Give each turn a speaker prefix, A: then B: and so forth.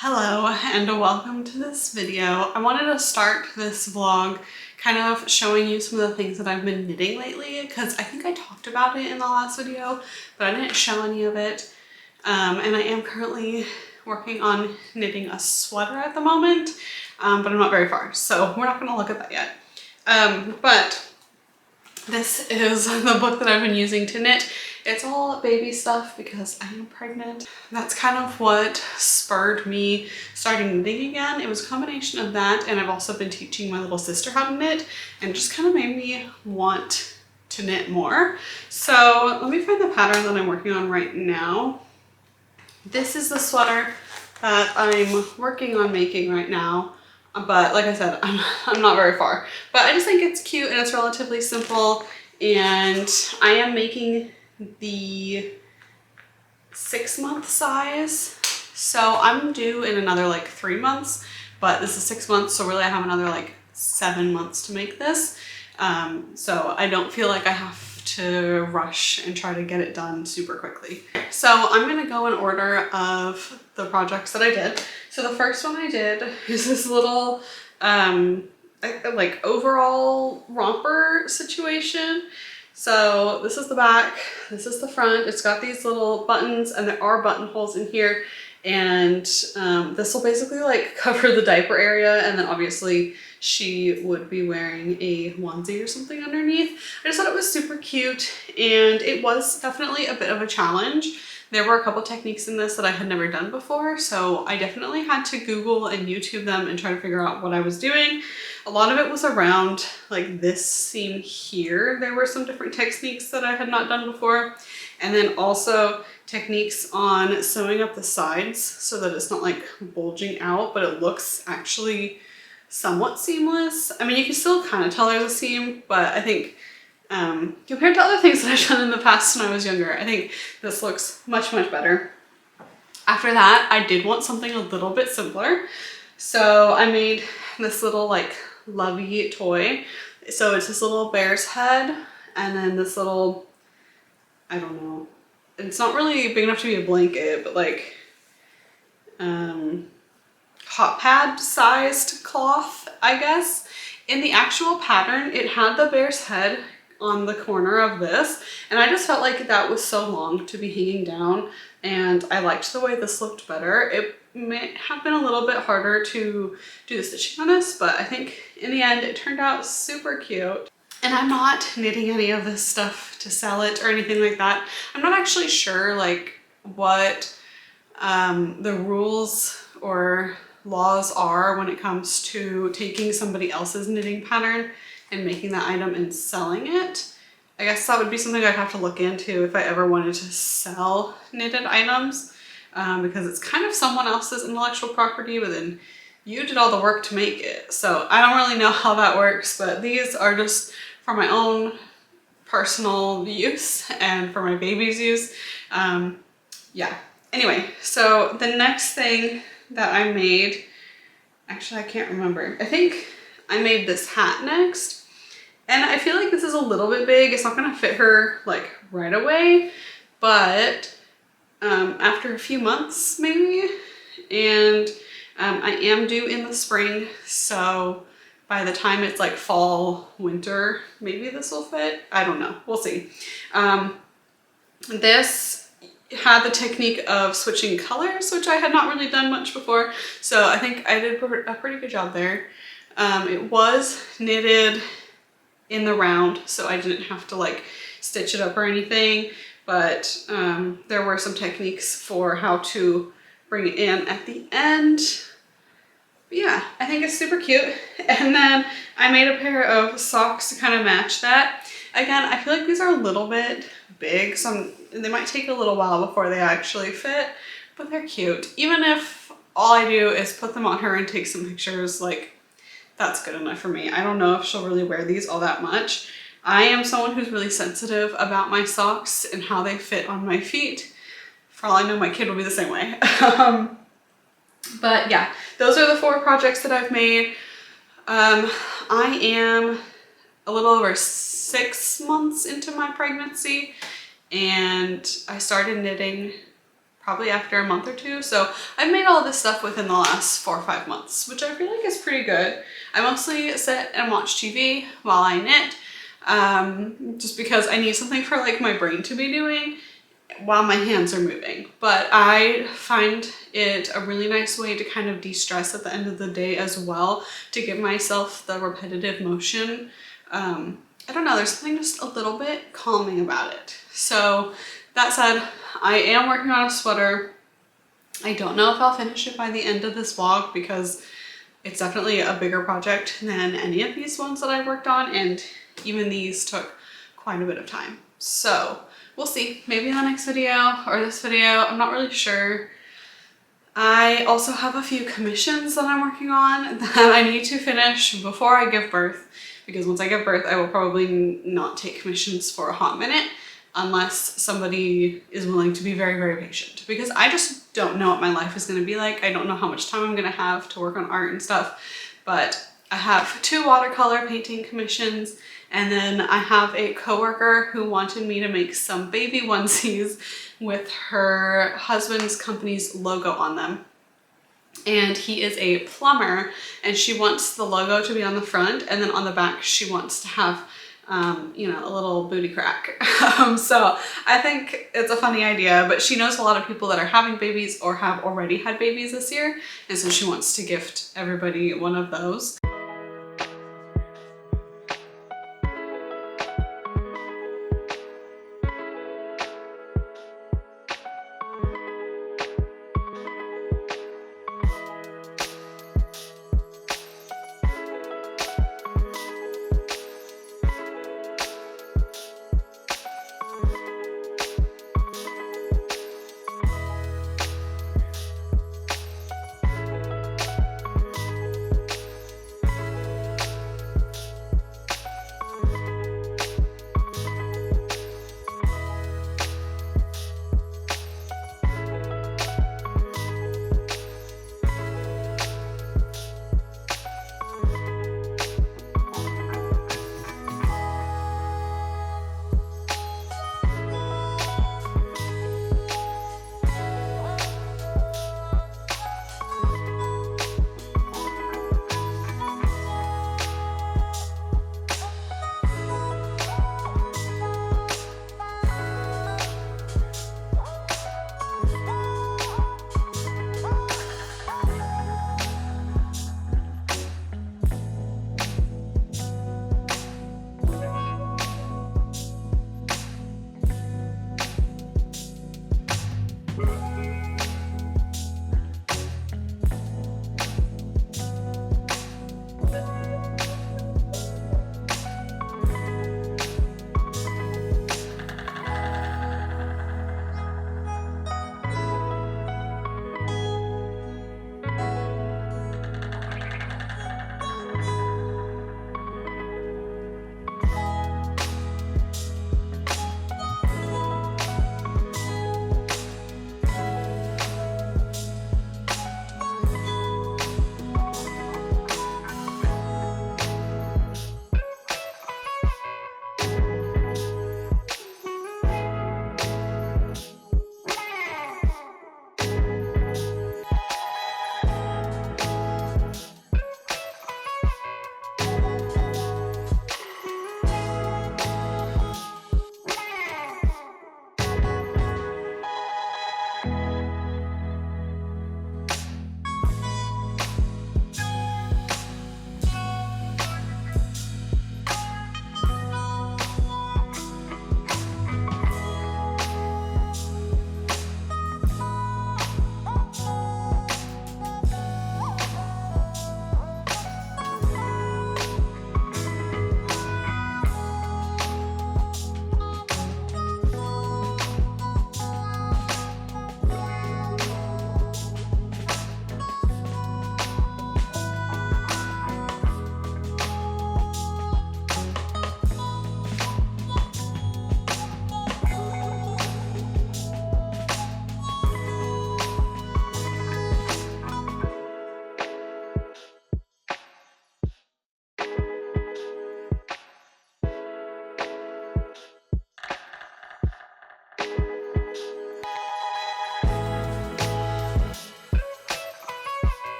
A: Hello and welcome to this video. I wanted to start this vlog kind of showing you some of the things that I've been knitting lately because I think I talked about it in the last video, but I didn't show any of it. And I am currently working on knitting a sweater at the moment, but I'm not very far, so we're not going to look at that yet. But this is the book that I've been using to knit. It's all baby stuff because I am pregnant. That's kind of what spurred me starting knitting again. It was a combination of that, and I've also been teaching my little sister how to knit, and it just kind of made me want to knit more. So let me find the pattern that I'm working on right now. This is the sweater that I'm working on making right now. But like I said, I'm not very far. But I just think it's cute and it's relatively simple. And I am making the 6-month size. So I'm due in another like 3 months, but this is 6 months. So really I have another like 7 months to make this. So I don't feel like I have to rush and try to get it done super quickly. So I'm gonna go in order of the projects that I did. So the first one I did is this little like overall romper situation. So this is the back, this is the front. It's got these little buttons and there are buttonholes in here. And this will basically like cover the diaper area, and then obviously she would be wearing a onesie or something underneath. I just thought it was super cute, and it was definitely a bit of a challenge. There were a couple techniques in this that I had never done before, so I definitely had to Google and YouTube them and try to figure out what I was doing. A lot of it was around like this seam here. There were some different techniques that I had not done before, and then also techniques on sewing up the sides so that it's not like bulging out, but it looks actually somewhat seamless. I mean, you can still kind of tell there's a seam, but I think compared to other things that I've done in the past when I was younger, I think this looks much, much better. After that, I did want something a little bit simpler. So I made this little like lovey toy. So it's this little bear's head and then this little, I don't know, it's not really big enough to be a blanket, but like hot pad sized cloth, I guess. In the actual pattern, it had the bear's head on the corner of this, and I just felt like that was so long to be hanging down, and I liked the way this looked better. It may have been a little bit harder to do the stitching on this, but I think in the end it turned out super cute. And I'm not knitting any of this stuff to sell it or anything like that. I'm not actually sure like what the rules or laws are when it comes to taking somebody else's knitting pattern and making that item and selling it. I guess that would be something I'd have to look into if I ever wanted to sell knitted items, because it's kind of someone else's intellectual property, but then you did all the work to make it. So I don't really know how that works, but these are just for my own personal use and for my baby's use. Yeah. Anyway, so the next thing that I made, actually I can't remember. I think I made this hat next. And I feel like this is a little bit big. It's not gonna fit her like right away, but after a few months maybe. And I am due in the spring, so by the time it's like fall, winter, maybe this will fit. I don't know, we'll see. This had the technique of switching colors, which I had not really done much before. So I think I did a pretty good job there. It was knitted in the round, so I didn't have to like stitch it up or anything, but there were some techniques for how to bring it in at the end. But yeah, I think it's super cute. And then I made a pair of socks to kind of match that. Again, I feel like these are a little bit big, so they might take a little while before they actually fit, but they're cute. Even if all I do is put them on her and take some pictures, like that's good enough for me. I don't know if she'll really wear these all that much. I am someone who's really sensitive about my socks and how they fit on my feet. For all I know, my kid will be the same way. But yeah, those are the 4 projects that I've made. I am a little over 6 months into my pregnancy, and I started knitting probably after a month or two. So I've made all this stuff within the last 4 or 5 months, which I feel like is pretty good. I mostly sit and watch TV while I knit, just because I need something for like my brain to be doing while my hands are moving. But I find it a really nice way to kind of de-stress at the end of the day as well, to give myself the repetitive motion. I don't know, there's something just a little bit calming about it. So that said, I am working on a sweater. I don't know if I'll finish it by the end of this vlog because it's definitely a bigger project than any of these ones that I worked on, and even these took quite a bit of time. So we'll see, maybe in the next video or this video, I'm not really sure. I also have a few commissions that I'm working on that I need to finish before I give birth, because once I give birth, I will probably not take commissions for a hot minute unless somebody is willing to be very, very patient, because I just don't know what my life is going to be like. I don't know how much time I'm going to have to work on art and stuff, but I have 2 watercolor painting commissions, and then I have a coworker who wanted me to make some baby onesies with her husband's company's logo on them. And he is a plumber, and she wants the logo to be on the front, and then on the back she wants to have you know, a little booty crack. So I think it's a funny idea, but she knows a lot of people that are having babies or have already had babies this year, and so she wants to gift everybody one of those.